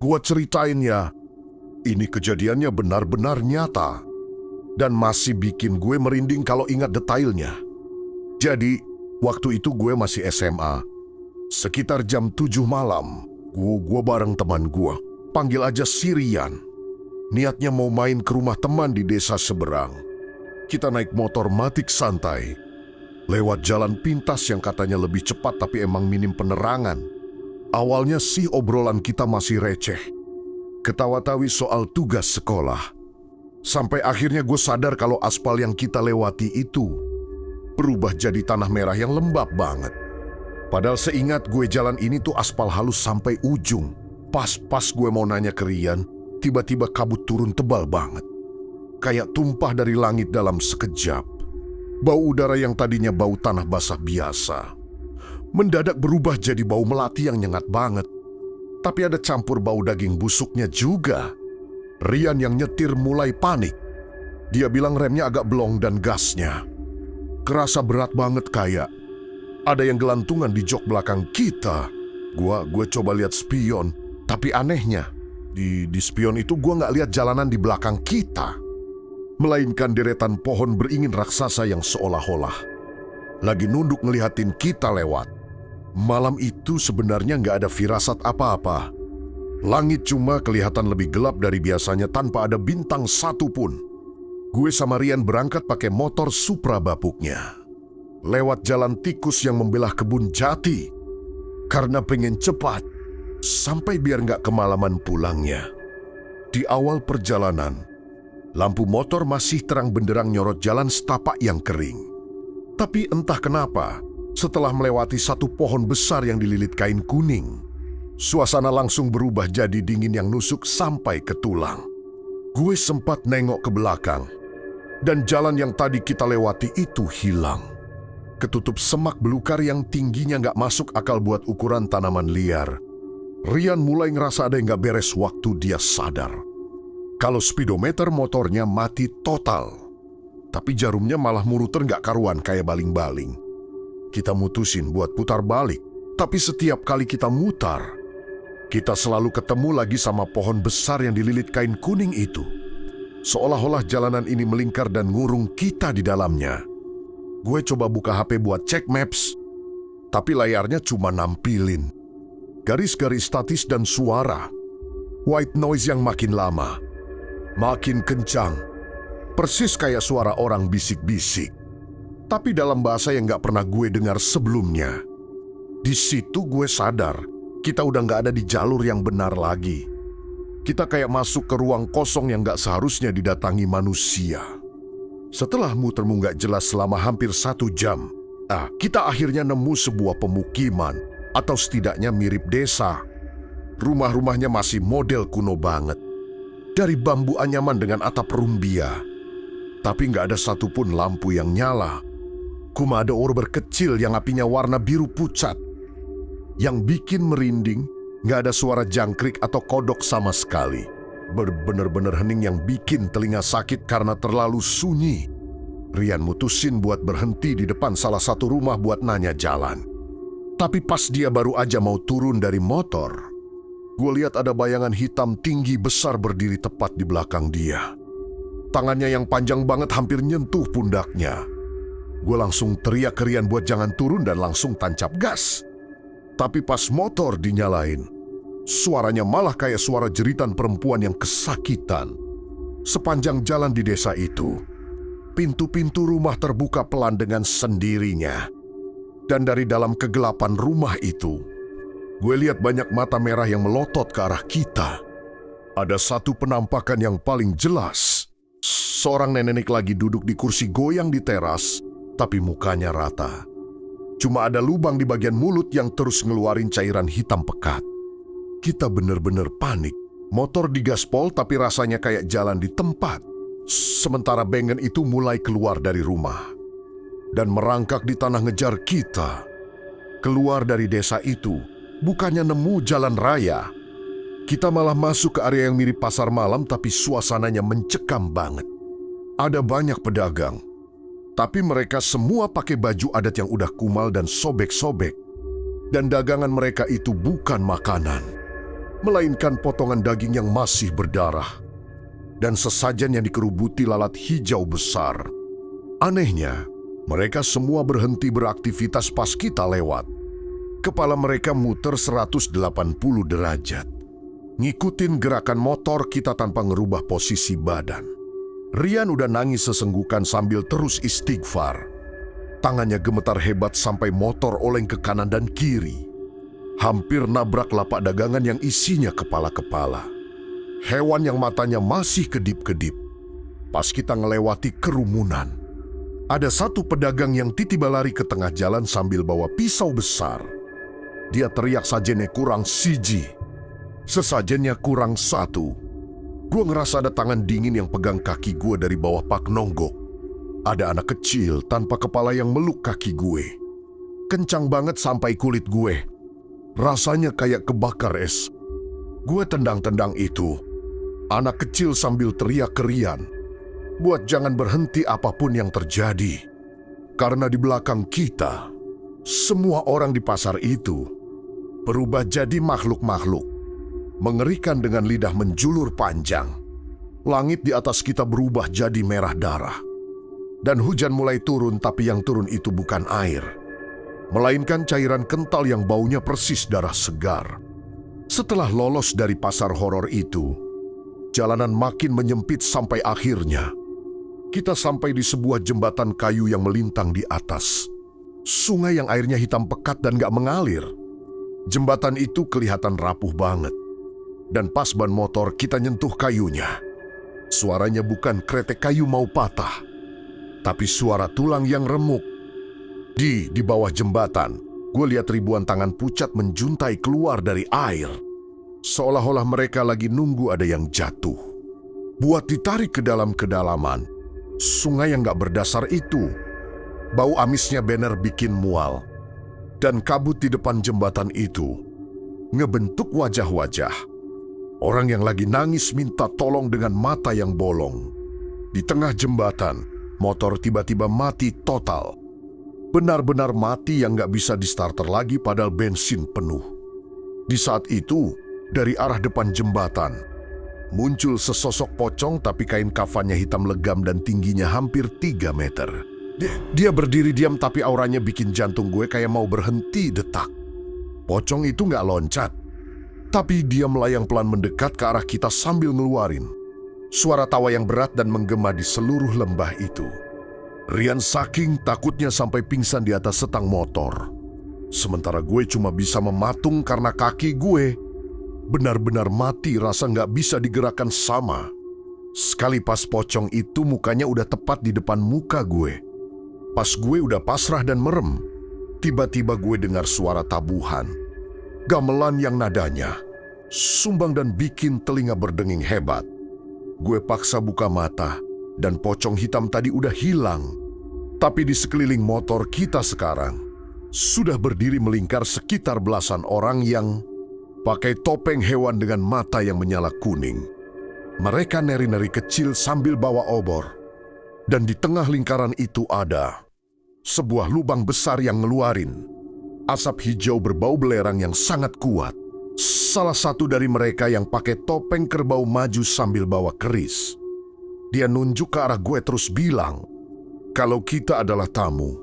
Gua ceritain ya, ini kejadiannya benar-benar nyata. Dan masih bikin gue merinding kalau ingat detailnya. Jadi, waktu itu gue masih SMA. Sekitar jam 7 malam, gue bareng teman gue. Panggil aja si Rian. Niatnya mau main ke rumah teman di desa seberang. Kita naik motor matic santai. Lewat jalan pintas yang katanya lebih cepat tapi emang minim penerangan. Awalnya sih obrolan kita masih receh. Ketawa-tawi soal tugas sekolah. Sampai akhirnya gue sadar kalau aspal yang kita lewati itu berubah jadi tanah merah yang lembab banget. Padahal seingat gue jalan ini tuh aspal halus sampai ujung. Pas gue mau nanya ke Rian, tiba-tiba kabut turun tebal banget. Kayak tumpah dari langit dalam sekejap. Bau udara yang tadinya bau tanah basah biasa mendadak berubah jadi bau melati yang nyengat banget. Tapi ada campur bau daging busuknya juga. Rian yang nyetir mulai panik. Dia bilang remnya agak blong dan gasnya kerasa berat banget kayak ada yang gelantungan di jok belakang kita. Gue coba lihat spion, tapi anehnya di spion itu gue nggak lihat jalanan di belakang kita, melainkan deretan pohon beringin raksasa yang seolah-olah lagi nunduk ngelihatin kita lewat. Malam itu sebenarnya nggak ada firasat apa-apa. Langit cuma kelihatan lebih gelap dari biasanya tanpa ada bintang satu pun. Gue sama Rian berangkat pakai motor Supra bapuknya. Lewat jalan tikus yang membelah kebun jati. Karena pengen cepat, sampai biar nggak kemalaman pulangnya. Di awal perjalanan, lampu motor masih terang benderang nyorot jalan setapak yang kering. Tapi entah kenapa, setelah melewati satu pohon besar yang dililit kain kuning, suasana langsung berubah jadi dingin yang nusuk sampai ke tulang. Gue sempat nengok ke belakang, dan jalan yang tadi kita lewati itu hilang. Ketutup semak belukar yang tingginya nggak masuk akal buat ukuran tanaman liar. Rian mulai ngerasa ada yang nggak beres waktu dia sadar kalau speedometer motornya mati total. Tapi jarumnya malah muruter nggak karuan kayak baling-baling. Kita mutusin buat putar balik, tapi setiap kali kita mutar, kita selalu ketemu lagi sama pohon besar yang dililit kain kuning itu. Seolah-olah jalanan ini melingkar dan ngurung kita di dalamnya. Gue coba buka HP buat cek maps, tapi layarnya cuma nampilin garis-garis statis dan suara. White noise yang makin lama, makin kencang. Persis kayak suara orang bisik-bisik. Tapi dalam bahasa yang gak pernah gue dengar sebelumnya. Di situ gue sadar, kita udah gak ada di jalur yang benar lagi. Kita kayak masuk ke ruang kosong yang gak seharusnya didatangi manusia. Setelah muter munggah jelas selama hampir 1 jam, kita akhirnya nemu sebuah pemukiman, atau setidaknya mirip desa. Rumah-rumahnya masih model kuno banget. Dari bambu anyaman dengan atap rumbia. Tapi gak ada satupun lampu yang nyala. Cuma ada orber kecil yang apinya warna biru pucat. Yang bikin merinding, gak ada suara jangkrik atau kodok sama sekali. Bener-bener hening yang bikin telinga sakit karena terlalu sunyi. Rian mutusin buat berhenti di depan salah satu rumah buat nanya jalan. Tapi pas dia baru aja mau turun dari motor, gue lihat ada bayangan hitam tinggi besar berdiri tepat di belakang dia. Tangannya yang panjang banget hampir nyentuh pundaknya. Gue langsung teriak ke Rian buat jangan turun dan langsung tancap gas. Tapi pas motor dinyalain, suaranya malah kayak suara jeritan perempuan yang kesakitan. Sepanjang jalan di desa itu, pintu-pintu rumah terbuka pelan dengan sendirinya. Dan dari dalam kegelapan rumah itu, gue lihat banyak mata merah yang melotot ke arah kita. Ada satu penampakan yang paling jelas. Seorang nenek lagi duduk di kursi goyang di teras, tapi mukanya rata. Cuma ada lubang di bagian mulut yang terus ngeluarin cairan hitam pekat. Kita bener-bener panik. Motor digaspol tapi rasanya kayak jalan di tempat. Sementara bengen itu mulai keluar dari rumah dan merangkak di tanah ngejar kita. Keluar dari desa itu, bukannya nemu jalan raya. Kita malah masuk ke area yang mirip pasar malam tapi suasananya mencekam banget. Ada banyak pedagang, tapi mereka semua pakai baju adat yang udah kumal dan sobek-sobek. Dan dagangan mereka itu bukan makanan. melainkan potongan daging yang masih berdarah dan sesajen yang dikerubuti lalat hijau besar. Anehnya, mereka semua berhenti beraktivitas pas kita lewat. Kepala mereka muter 180 derajat, ngikutin gerakan motor kita tanpa ngerubah posisi badan. Rian udah nangis sesenggukan sambil terus istighfar. Tangannya gemetar hebat sampai motor oleng ke kanan dan kiri. Hampir nabrak lapak dagangan yang isinya kepala-kepala. Hewan yang matanya masih kedip-kedip. Pas kita ngelewati kerumunan, ada satu pedagang yang tiba-tiba lari ke tengah jalan sambil bawa pisau besar. Dia teriak sajennya kurang siji, sesajennya kurang satu. Gue ngerasa ada tangan dingin yang pegang kaki gue dari bawah pak nonggok. Ada anak kecil tanpa kepala yang meluk kaki gue. Kencang banget sampai kulit gue. Rasanya kayak kebakar es. Gue tendang-tendang itu. Anak kecil sambil teriak ke Rian buat jangan berhenti apapun yang terjadi. Karena di belakang kita, semua orang di pasar itu berubah jadi makhluk-makhluk. Mengerikan dengan lidah menjulur panjang. Langit di atas kita berubah jadi merah darah. Dan hujan mulai turun, tapi yang turun itu bukan air, melainkan cairan kental yang baunya persis darah segar. Setelah lolos dari pasar horor itu, jalanan makin menyempit sampai akhirnya kita sampai di sebuah jembatan kayu yang melintang di atas. Sungai yang airnya hitam pekat dan gak mengalir. Jembatan itu kelihatan rapuh banget. Dan pas ban motor kita nyentuh kayunya, suaranya bukan kretek kayu mau patah, tapi suara tulang yang remuk. Di bawah jembatan, gue lihat ribuan tangan pucat menjuntai keluar dari air. Seolah-olah mereka lagi nunggu ada yang jatuh. Buat ditarik ke dalam kedalaman, sungai yang gak berdasar itu. Bau amisnya banner bikin mual. Dan kabut di depan jembatan itu ngebentuk wajah-wajah. Orang yang lagi nangis minta tolong dengan mata yang bolong. Di tengah jembatan, motor tiba-tiba mati total. Benar-benar mati yang gak bisa di-starter lagi padahal bensin penuh. Di saat itu, dari arah depan jembatan, muncul sesosok pocong tapi kain kafannya hitam legam dan tingginya hampir 3 meter. Dia berdiri diam tapi auranya bikin jantung gue kayak mau berhenti detak. Pocong itu gak loncat, tapi dia melayang pelan mendekat ke arah kita sambil ngeluarin suara tawa yang berat dan menggema di seluruh lembah itu. Rian saking takutnya sampai pingsan di atas setang motor. Sementara gue cuma bisa mematung karena kaki gue benar-benar mati, rasa nggak bisa digerakkan sama. Sekali pas pocong itu mukanya udah tepat di depan muka gue. Pas gue udah pasrah dan merem, tiba-tiba gue dengar suara tabuhan. Gamelan yang nadanya sumbang dan bikin telinga berdenging hebat. Gue paksa buka mata dan pocong hitam tadi udah hilang. Tapi di sekeliling motor kita sekarang sudah berdiri melingkar sekitar belasan orang yang pakai topeng hewan dengan mata yang menyala kuning. Mereka neri-neri kecil sambil bawa obor. Dan di tengah lingkaran itu ada sebuah lubang besar yang ngeluarin asap hijau berbau belerang yang sangat kuat. Salah satu dari mereka yang pakai topeng kerbau maju sambil bawa keris. Dia nunjuk ke arah gue terus bilang, kalau kita adalah tamu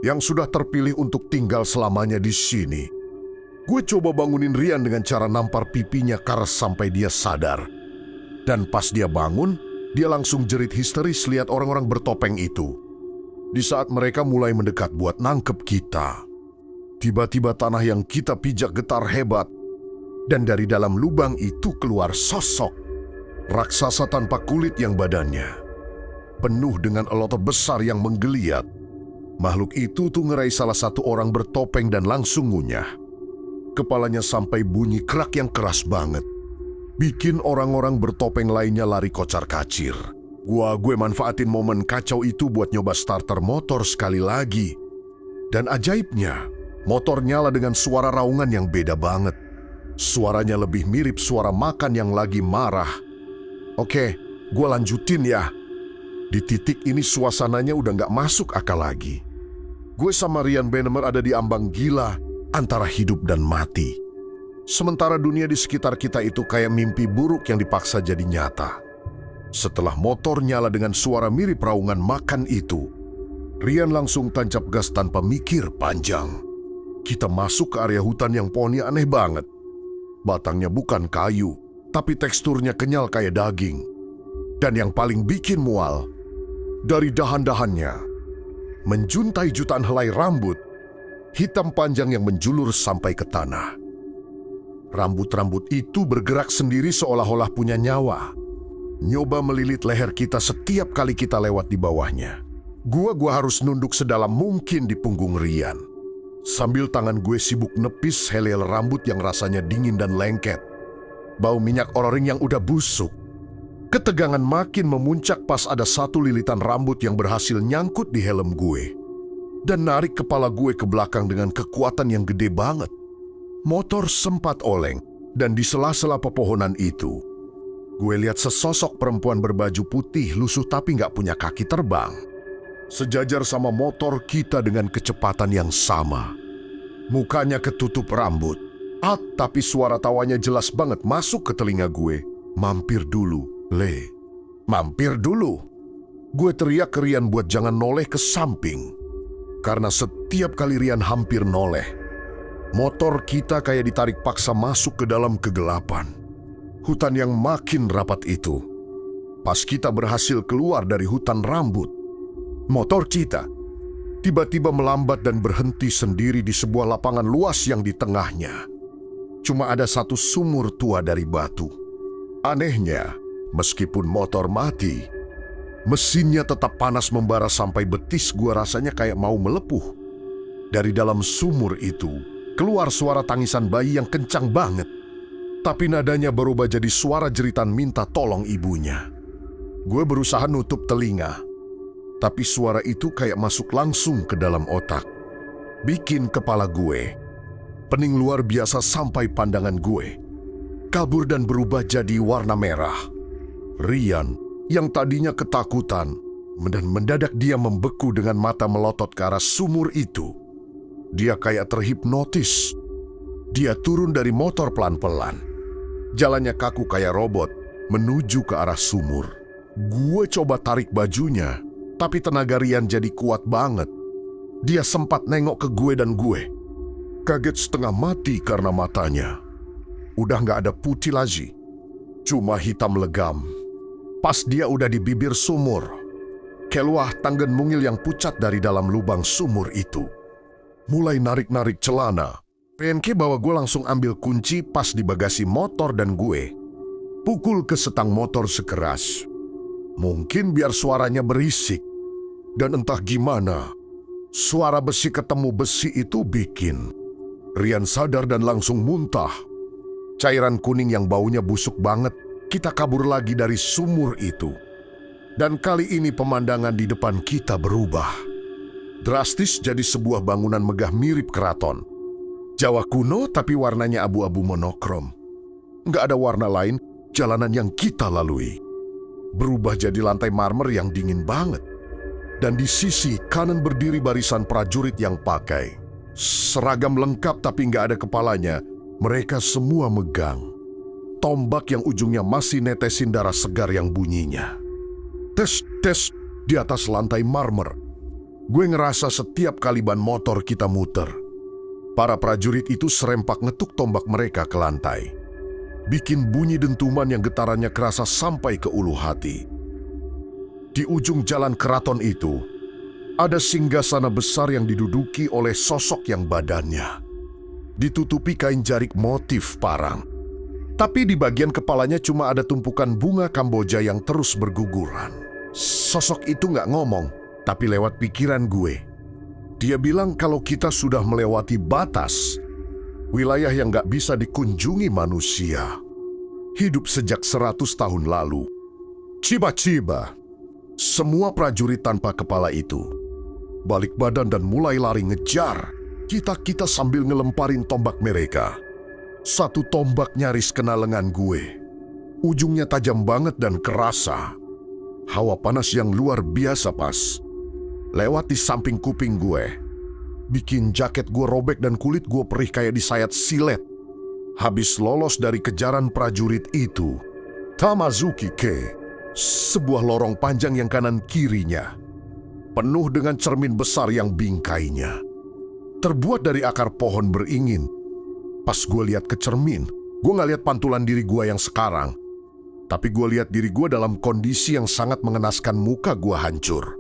yang sudah terpilih untuk tinggal selamanya di sini. Gue coba bangunin Rian dengan cara nampar pipinya keras sampai dia sadar. Dan pas dia bangun, dia langsung jerit histeris lihat orang-orang bertopeng itu. Di saat mereka mulai mendekat buat nangkep kita, tiba-tiba tanah yang kita pijak getar hebat. Dan dari dalam lubang itu keluar sosok raksasa tanpa kulit yang badannya penuh dengan elotot besar yang menggeliat. Makhluk itu tuh ngerai salah satu orang bertopeng dan langsung ngunyah. Kepalanya sampai bunyi kerak yang keras banget. Bikin orang-orang bertopeng lainnya lari kocar-kacir. Gue manfaatin momen kacau itu buat nyoba starter motor sekali lagi. Dan ajaibnya, motor nyala dengan suara raungan yang beda banget. Suaranya lebih mirip suara makan yang lagi marah. Oke, gue lanjutin ya. Di titik ini suasananya udah gak masuk akal lagi. Gue sama Rian Benemer ada di ambang gila antara hidup dan mati. Sementara dunia di sekitar kita itu kayak mimpi buruk yang dipaksa jadi nyata. Setelah motor nyala dengan suara mirip raungan makan itu, Rian langsung tancap gas tanpa mikir panjang. Kita masuk ke area hutan yang pohonnya aneh banget. Batangnya bukan kayu, tapi teksturnya kenyal kayak daging. Dan yang paling bikin mual, dari dahan-dahannya menjuntai jutaan helai rambut hitam panjang yang menjulur sampai ke tanah. Rambut-rambut itu bergerak sendiri seolah-olah punya nyawa. Nyoba melilit leher kita setiap kali kita lewat di bawahnya. Gua harus nunduk sedalam mungkin di punggung Rian. Sambil tangan gue sibuk nepis helai rambut yang rasanya dingin dan lengket. Bau minyak ororing yang udah busuk. Ketegangan makin memuncak pas ada satu lilitan rambut yang berhasil nyangkut di helm gue dan narik kepala gue ke belakang dengan kekuatan yang gede banget. Motor sempat oleng dan di sela-sela pepohonan itu, gue lihat sesosok perempuan berbaju putih lusuh tapi nggak punya kaki terbang. Sejajar sama motor kita dengan kecepatan yang sama. Mukanya ketutup rambut, tapi suara tawanya jelas banget masuk ke telinga gue. Mampir dulu. Le, mampir dulu. Gue teriak ke Rian buat jangan noleh ke samping. Karena setiap kali Rian hampir noleh, motor kita kayak ditarik paksa masuk ke dalam kegelapan. Hutan yang makin rapat itu. Pas kita berhasil keluar dari hutan rambut, motor kita tiba-tiba melambat dan berhenti sendiri di sebuah lapangan luas yang di tengahnya cuma ada satu sumur tua dari batu. Anehnya, meskipun motor mati, mesinnya tetap panas membara sampai betis gua rasanya kayak mau melepuh. Dari dalam sumur itu, keluar suara tangisan bayi yang kencang banget. Tapi nadanya berubah jadi suara jeritan minta tolong ibunya. Gue berusaha nutup telinga, tapi suara itu kayak masuk langsung ke dalam otak. Bikin kepala gue pening luar biasa sampai pandangan gue kabur dan berubah jadi warna merah. Rian yang tadinya ketakutan dan mendadak dia membeku dengan mata melotot ke arah sumur itu. Dia kayak terhipnotis. Dia turun dari motor pelan-pelan. Jalannya kaku kayak robot menuju ke arah sumur. Gue coba tarik bajunya, tapi tenaga Rian jadi kuat banget. Dia sempat nengok ke gue dan gue kaget setengah mati karena matanya udah gak ada putih lagi, cuma hitam legam. Pas dia udah di bibir sumur, keluar tanggen mungil yang pucat dari dalam lubang sumur itu. Mulai narik-narik celana. PNK bawa gue langsung ambil kunci pas di bagasi motor dan gue pukul ke setang motor sekeras. Mungkin biar suaranya berisik. Dan entah gimana, suara besi ketemu besi itu bikin Rian sadar dan langsung muntah. Cairan kuning yang baunya busuk banget. Kita kabur lagi dari sumur itu. Dan kali ini pemandangan di depan kita berubah. Drastis jadi sebuah bangunan megah mirip keraton. Jawa kuno tapi warnanya abu-abu monokrom. Nggak ada warna lain jalanan yang kita lalui. Berubah jadi lantai marmer yang dingin banget. Dan di sisi kanan berdiri barisan prajurit yang pakai seragam lengkap tapi nggak ada kepalanya. Mereka semua megang tombak yang ujungnya masih netesin darah segar yang bunyinya. Tes, tes, di atas lantai marmer. Gue ngerasa setiap kali ban motor kita muter, para prajurit itu serempak ngetuk tombak mereka ke lantai. Bikin bunyi dentuman yang getarannya kerasa sampai ke ulu hati. Di ujung jalan keraton itu, ada singgasana besar yang diduduki oleh sosok yang badannya ditutupi kain jarik motif parang. Tapi di bagian kepalanya cuma ada tumpukan bunga Kamboja yang terus berguguran. Sosok itu nggak ngomong, tapi lewat pikiran gue. Dia bilang kalau kita sudah melewati batas, wilayah yang nggak bisa dikunjungi manusia. Hidup sejak 100 tahun lalu. Ciba-ciba, semua prajurit tanpa kepala itu balik badan dan mulai lari ngejar kita sambil ngelemparin tombak mereka. Satu tombak nyaris kena lengan gue. Ujungnya tajam banget dan kerasa. Hawa panas yang luar biasa pas lewat di samping kuping gue. Bikin jaket gue robek dan kulit gue perih kayak disayat silet. Habis lolos dari kejaran prajurit itu, Tamazuki Ke, sebuah lorong panjang yang kanan kirinya, penuh dengan cermin besar yang bingkainya, terbuat dari akar pohon beringin. Pas gue lihat ke cermin, gue gak lihat pantulan diri gue yang sekarang, tapi gue lihat diri gue dalam kondisi yang sangat mengenaskan. Muka gue hancur,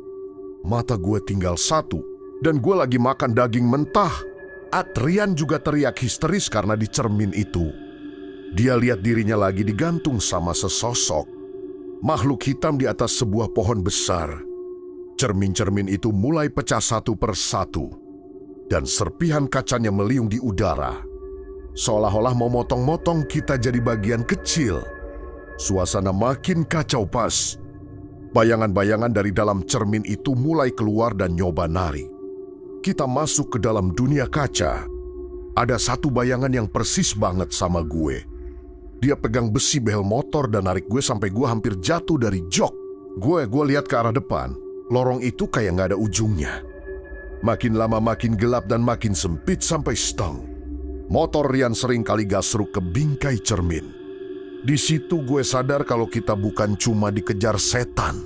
mata gue tinggal satu, dan gue lagi makan daging mentah. Adrian juga teriak histeris karena di cermin itu, dia lihat dirinya lagi digantung sama sesosok makhluk hitam di atas sebuah pohon besar. Cermin-cermin itu mulai pecah satu persatu, dan serpihan kacanya meliung di udara, seolah-olah mau motong-motong kita jadi bagian kecil. Suasana makin kacau pas. Bayangan-bayangan dari dalam cermin itu mulai keluar dan nyoba nari. Kita masuk ke dalam dunia kaca. Ada satu bayangan yang persis banget sama gue. Dia pegang besi behel motor dan narik gue sampai gue hampir jatuh dari jok. Gue lihat ke arah depan. Lorong itu kayak gak ada ujungnya. Makin lama makin gelap dan makin sempit sampai stang. Motor Rian sering kali gasruk ke bingkai cermin. Di situ gue sadar kalau kita bukan cuma dikejar setan,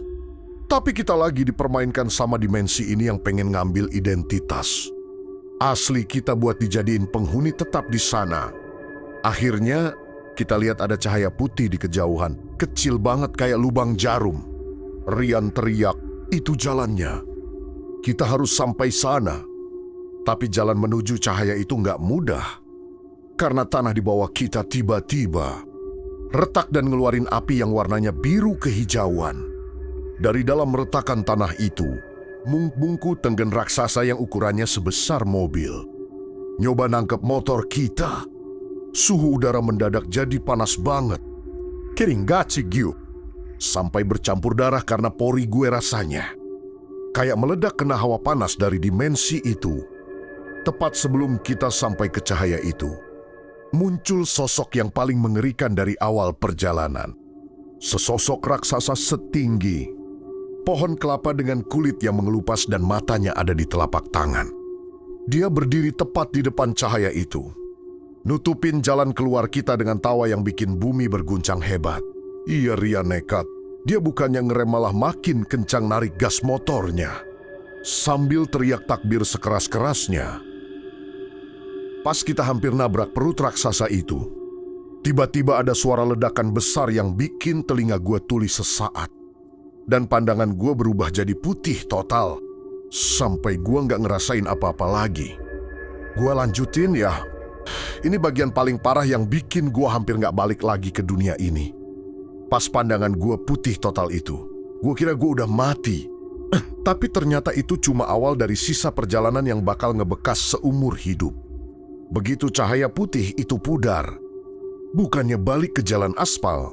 tapi kita lagi dipermainkan sama dimensi ini yang pengen ngambil identitas asli kita buat dijadiin penghuni tetap di sana. Akhirnya kita lihat ada cahaya putih di kejauhan, kecil banget kayak lubang jarum. Rian teriak, itu jalannya. Kita harus sampai sana. Tapi jalan menuju cahaya itu nggak mudah, karena tanah di bawah kita tiba-tiba retak dan ngeluarin api yang warnanya biru kehijauan. Dari dalam retakan tanah itu, mungku tenggen raksasa yang ukurannya sebesar mobil. Nyoba nangkep motor kita. Suhu udara mendadak jadi panas banget. Keringat giu. Sampai bercampur darah karena pori gue rasanya. Kayak meledak kena hawa panas dari dimensi itu. Tepat sebelum kita sampai ke cahaya itu, muncul sosok yang paling mengerikan dari awal perjalanan. Sesosok raksasa setinggi pohon kelapa dengan kulit yang mengelupas dan matanya ada di telapak tangan. Dia berdiri tepat di depan cahaya itu, nutupin jalan keluar kita dengan tawa yang bikin bumi berguncang hebat. Iya, Rian nekat. Dia bukannya ngerem malah makin kencang narik gas motornya, sambil teriak takbir sekeras-kerasnya. Pas kita hampir nabrak perut raksasa itu, tiba-tiba ada suara ledakan besar yang bikin telinga gue tuli sesaat. Dan pandangan gue berubah jadi putih total, sampai gue nggak ngerasain apa-apa lagi. Gue lanjutin ya, ini bagian paling parah yang bikin gue hampir nggak balik lagi ke dunia ini. Pas pandangan gue putih total itu, gue kira gue udah mati. Tapi ternyata itu cuma awal dari sisa perjalanan yang bakal ngebekas seumur hidup. Begitu cahaya putih itu pudar, bukannya balik ke jalan aspal,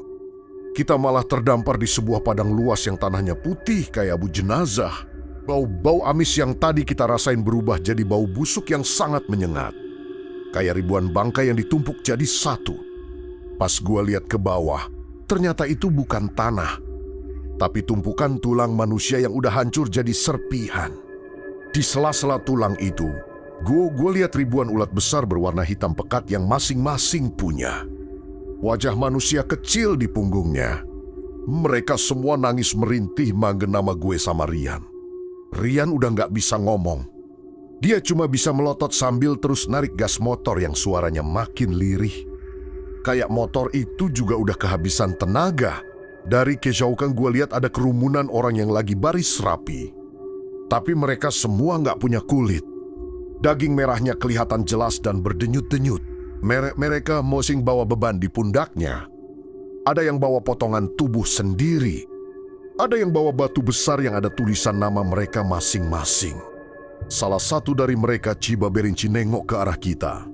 kita malah terdampar di sebuah padang luas yang tanahnya putih kayak abu jenazah. Bau-bau amis yang tadi kita rasain berubah jadi bau busuk yang sangat menyengat. Kayak ribuan bangkai yang ditumpuk jadi satu. Pas gue lihat ke bawah, ternyata itu bukan tanah, tapi tumpukan tulang manusia yang udah hancur jadi serpihan. Di sela-sela tulang itu, gue lihat ribuan ulat besar berwarna hitam pekat yang masing-masing punya wajah manusia kecil di punggungnya. Mereka semua nangis merintih manggil nama gue sama Rian. Rian udah gak bisa ngomong. Dia cuma bisa melotot sambil terus narik gas motor yang suaranya makin lirih. Kayak motor itu juga udah kehabisan tenaga. Dari kejauhan gue lihat ada kerumunan orang yang lagi baris rapi. Tapi mereka semua gak punya kulit. Daging merahnya kelihatan jelas dan berdenyut-denyut. Mereka mosing bawa beban di pundaknya. Ada yang bawa potongan tubuh sendiri. Ada yang bawa batu besar yang ada tulisan nama mereka masing-masing. Salah satu dari mereka Ciba Berinci nengok ke arah kita.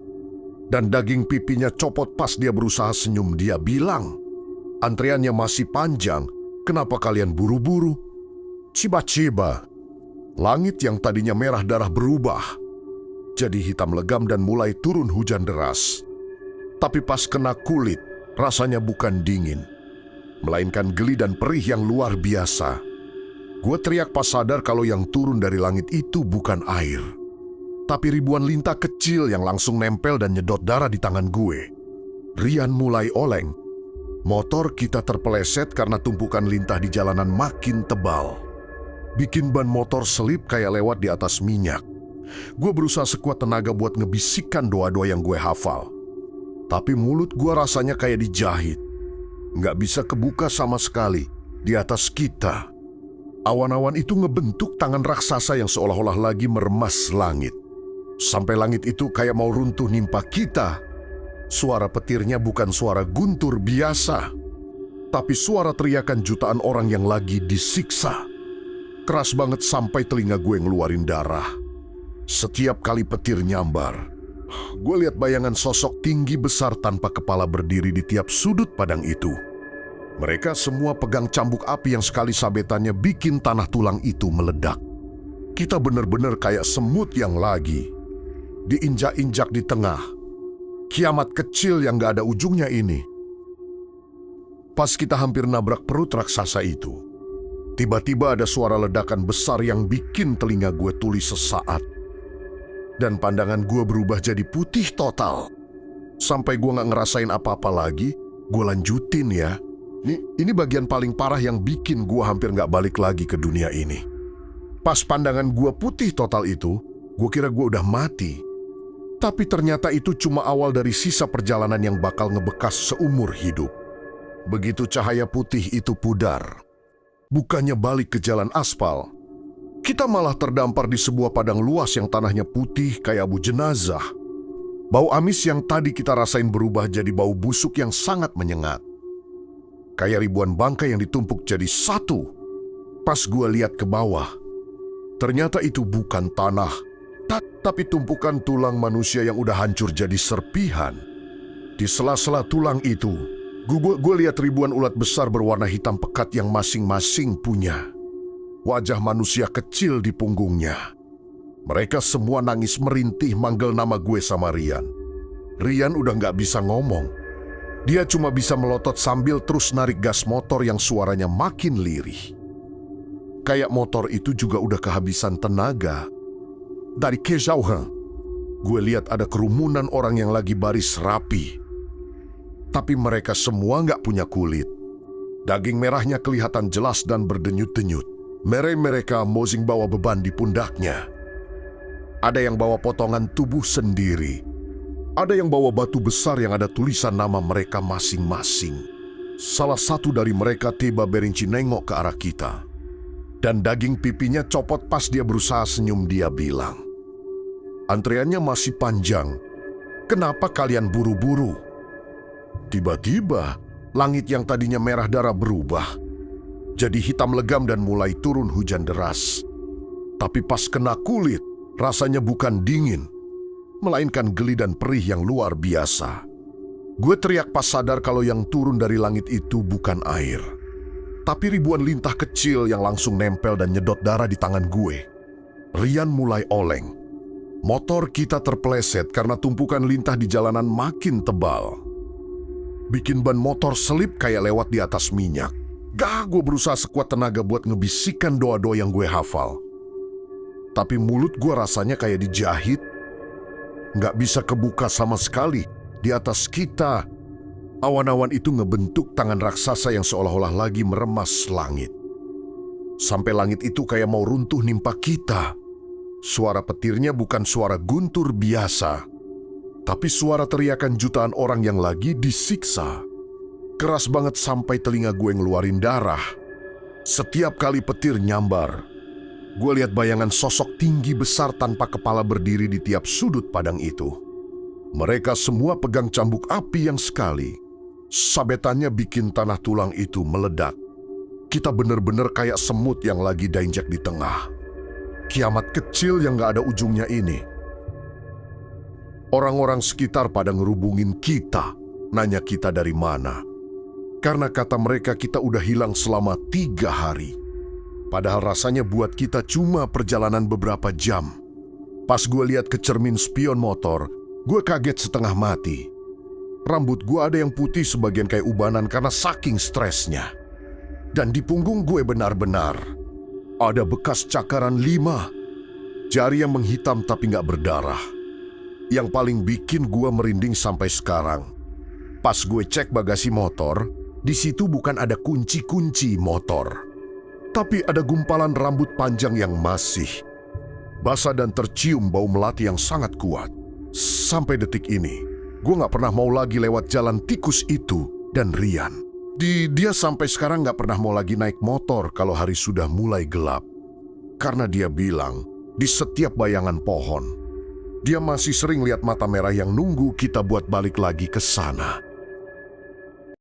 Dan daging pipinya copot pas dia berusaha senyum. Dia bilang, "Antriannya masih panjang, kenapa kalian buru-buru?" Ciba-ciba. Langit yang tadinya merah darah berubah jadi hitam legam dan mulai turun hujan deras. Tapi pas kena kulit, rasanya bukan dingin, melainkan geli dan perih yang luar biasa. Gue teriak pas sadar kalau yang turun dari langit itu bukan air, tapi ribuan lintah kecil yang langsung nempel dan nyedot darah di tangan gue. Rian mulai oleng. Motor kita terpeleset karena tumpukan lintah di jalanan makin tebal. Bikin ban motor selip kayak lewat di atas minyak. Gue berusaha sekuat tenaga buat ngebisikkan doa-doa yang gue hafal. Tapi mulut gue rasanya kayak dijahit. Nggak bisa kebuka sama sekali di atas kita. Awan-awan itu ngebentuk tangan raksasa yang seolah-olah lagi meremas langit. Sampai langit itu kayak mau runtuh nimpa kita. Suara petirnya bukan suara guntur biasa, tapi suara teriakan jutaan orang yang lagi disiksa. Keras banget sampai telinga gue ngeluarin darah. Setiap kali petir nyambar, gue lihat bayangan sosok tinggi besar tanpa kepala berdiri di tiap sudut padang itu. Mereka semua pegang cambuk api yang sekali sabetannya bikin tanah tulang itu meledak. Kita bener-bener kayak semut yang lagi diinjak-injak di tengah kiamat kecil yang gak ada ujungnya ini. Pas kita hampir nabrak perut raksasa itu, tiba-tiba ada suara ledakan besar yang bikin telinga gue tuli sesaat. Dan pandangan gue berubah jadi putih total. Sampai gue gak ngerasain apa-apa lagi, gue lanjutin ya. Ini bagian paling parah yang bikin gue hampir gak balik lagi ke dunia ini. Pas pandangan gue putih total itu, gue kira gue udah mati. Tapi ternyata itu cuma awal dari sisa perjalanan yang bakal ngebekas seumur hidup. Begitu cahaya putih itu pudar, bukannya balik ke jalan aspal, kita malah terdampar di sebuah padang luas yang tanahnya putih kayak abu jenazah. Bau amis yang tadi kita rasain berubah jadi bau busuk yang sangat menyengat. Kayak ribuan bangkai yang ditumpuk jadi satu. Pas gue lihat ke bawah, ternyata itu bukan tanah, tapi tumpukan tulang manusia yang udah hancur jadi serpihan. Di sela-sela tulang itu, gue lihat ribuan ulat besar berwarna hitam pekat yang masing-masing punya wajah manusia kecil di punggungnya. Mereka semua nangis merintih manggil nama gue sama Rian. Rian udah gak bisa ngomong. Dia cuma bisa melotot sambil terus narik gas motor yang suaranya makin lirih. Kayak motor itu juga udah kehabisan tenaga. Dari kejauhan, gue lihat ada kerumunan orang yang lagi baris rapi. Tapi mereka semua nggak punya kulit. Daging merahnya kelihatan jelas dan berdenyut-denyut. Mereka mosing bawa beban di pundaknya. Ada yang bawa potongan tubuh sendiri. Ada yang bawa batu besar yang ada tulisan nama mereka masing-masing. Salah satu dari mereka tiba berinci nengok ke arah kita. Dan daging pipinya copot pas dia berusaha senyum. Dia bilang, "Antreannya masih panjang. Kenapa kalian buru-buru?" Tiba-tiba, langit yang tadinya merah darah berubah jadi hitam legam dan mulai turun hujan deras. Tapi pas kena kulit, rasanya bukan dingin, melainkan geli dan perih yang luar biasa. Gue teriak pas sadar kalau yang turun dari langit itu bukan air, tapi ribuan lintah kecil yang langsung nempel dan nyedot darah di tangan gue. Rian mulai oleng. Motor kita terpeleset karena tumpukan lintah di jalanan makin tebal. Bikin ban motor selip kayak lewat di atas minyak. Gue berusaha sekuat tenaga buat ngebisikkan doa-doa yang gue hafal. Tapi mulut gue rasanya kayak dijahit. Nggak bisa kebuka sama sekali. Di atas kita, awan-awan itu ngebentuk tangan raksasa yang seolah-olah lagi meremas langit. Sampai langit itu kayak mau runtuh nimpa kita. Suara petirnya bukan suara guntur biasa, tapi suara teriakan jutaan orang yang lagi disiksa. Keras banget sampai telinga gue ngeluarin darah. Setiap kali petir nyambar, gue lihat bayangan sosok tinggi besar tanpa kepala berdiri di tiap sudut padang itu. Mereka semua pegang cambuk api yang sekali sabetannya bikin tanah tulang itu meledak. Kita bener-bener kayak semut yang lagi diinjak di tengah kiamat kecil yang gak ada ujungnya ini. Orang-orang sekitar pada ngerubungin kita, nanya kita dari mana. Karena kata mereka kita udah hilang selama 3 hari. Padahal rasanya buat kita cuma perjalanan beberapa jam. Pas gue lihat ke cermin spion motor, gue kaget setengah mati. Rambut gue ada yang putih sebagian kayak ubanan karena saking stresnya. Dan di punggung gue benar-benar ada bekas cakaran 5. Jari yang menghitam tapi gak berdarah. Yang paling bikin gue merinding sampai sekarang, Pas gue cek bagasi motor, di situ bukan ada kunci-kunci motor, tapi ada gumpalan rambut panjang yang masih basah dan tercium bau melati yang sangat kuat. Sampai detik ini, gue gak pernah mau lagi lewat jalan tikus itu dan Rian. Dia sampai sekarang gak pernah mau lagi naik motor kalau hari sudah mulai gelap. Karena dia bilang, di setiap bayangan pohon, dia masih sering lihat mata merah yang nunggu kita buat balik lagi ke sana.